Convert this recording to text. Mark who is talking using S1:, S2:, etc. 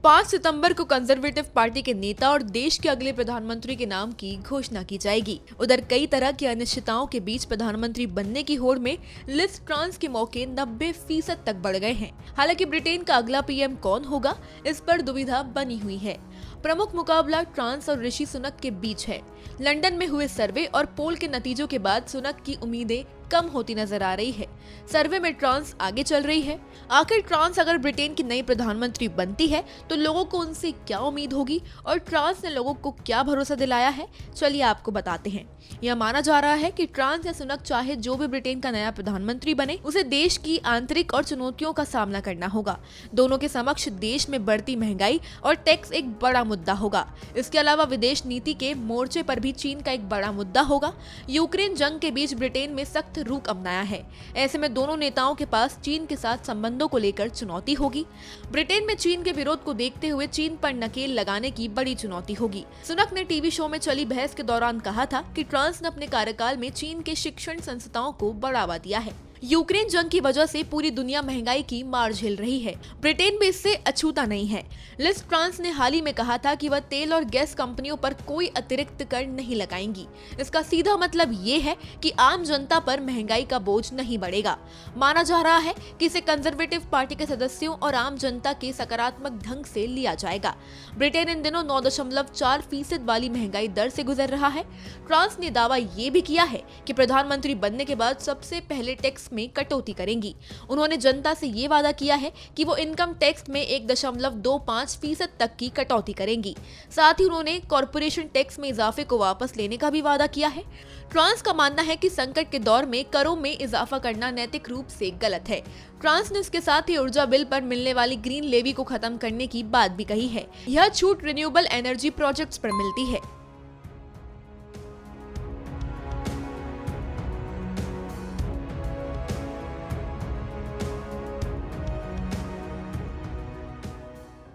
S1: 5 सितंबर को conservative party के नेता और देश के अगले प्रधानमंत्री के नाम की घोषणा की जाएगी। उधर कई तरह की अनिश्चितताओं के बीच प्रधानमंत्री बनने की होड़ में लिज ट्रांस के मौके 90% तक बढ़ गए हैं। हालांकि ब्रिटेन का अगला पीएम कौन होगा, इस पर दुविधा बनी हुई है। प्रमुख मुकाबला ट्रांस और ऋषि सुनक के बीच है। लंदन में हुए सर्वे और पोल के नतीजों के बाद सुनक की उम्मीदें कम होती नजर आ रही है। सर्वे में ट्रांस आगे चल रही है। आखिर ट्रांस अगर ब्रिटेन की नई प्रधानमंत्री बनती है तो लोगों को उनसे क्या उम्मीद होगी और ट्रांस ने लोगों को क्या भरोसा दिलाया है, चलिए आपको बताते हैं। यह माना जा रहा है कि ट्रांस या सुनक चाहे जो भी ब्रिटेन का नया प्रधानमंत्री बने, उसे देश की आंतरिक और चुनौतियों का सामना करना होगा। दोनों के समक्ष देश में बढ़ती महंगाई और टैक्स एक बड़ा मुद्दा होगा। इसके अलावा विदेश नीति के मोर्चे पर भी चीन का एक बड़ा मुद्दा होगा। यूक्रेन जंग के बीच ब्रिटेन में सख्त रुख अपनाया है। ऐसे में दोनों नेताओं के पास चीन के साथ संबंधों को लेकर चुनौती होगी। ब्रिटेन में चीन के विरोध को देखते हुए चीन पर नकेल लगाने की बड़ी चुनौती होगी। सुनक ने टीवी शो में चली बहस के दौरान कहा था कि ट्रांस ने अपने कार्यकाल में चीन के शिक्षण संस्थाओं को बढ़ावा दिया है। यूक्रेन जंग की वजह से पूरी दुनिया महंगाई की मार झेल रही है। ब्रिटेन भी इससे अछूता नहीं है। लिज ट्रांस ने हाल ही में कहा था कि वह तेल और गैस कंपनियों पर कोई अतिरिक्त कर नहीं लगाएंगी। इसका सीधा मतलब ये है कि आम जनता पर महंगाई का बोझ नहीं बढ़ेगा। माना जा रहा है कि इसे कंजर्वेटिव पार्टी के सदस्यों और आम जनता के सकारात्मक ढंग से लिया जाएगा। ब्रिटेन इन दिनों 9.4% वाली महंगाई दर से गुजर रहा है। ट्रांस ने दावा ये भी किया है कि प्रधानमंत्री बनने के बाद सबसे पहले टैक्स में कटौती करेंगी। उन्होंने जनता से ये वादा किया है कि वो इनकम टैक्स में 1.25% तक की कटौती करेंगी। साथ ही उन्होंने कॉर्पोरेशन टैक्स में इजाफे को वापस लेने का भी वादा किया है। ट्रांस का मानना है कि संकट के दौर में करों में इजाफा करना नैतिक रूप से गलत है। ट्रांस ने इसके साथ ही ऊर्जा बिल पर मिलने वाली ग्रीन लेवी को खत्म करने की बात भी कही है। यह छूट रिन्यूएबल एनर्जी प्रोजेक्ट्स पर मिलती है।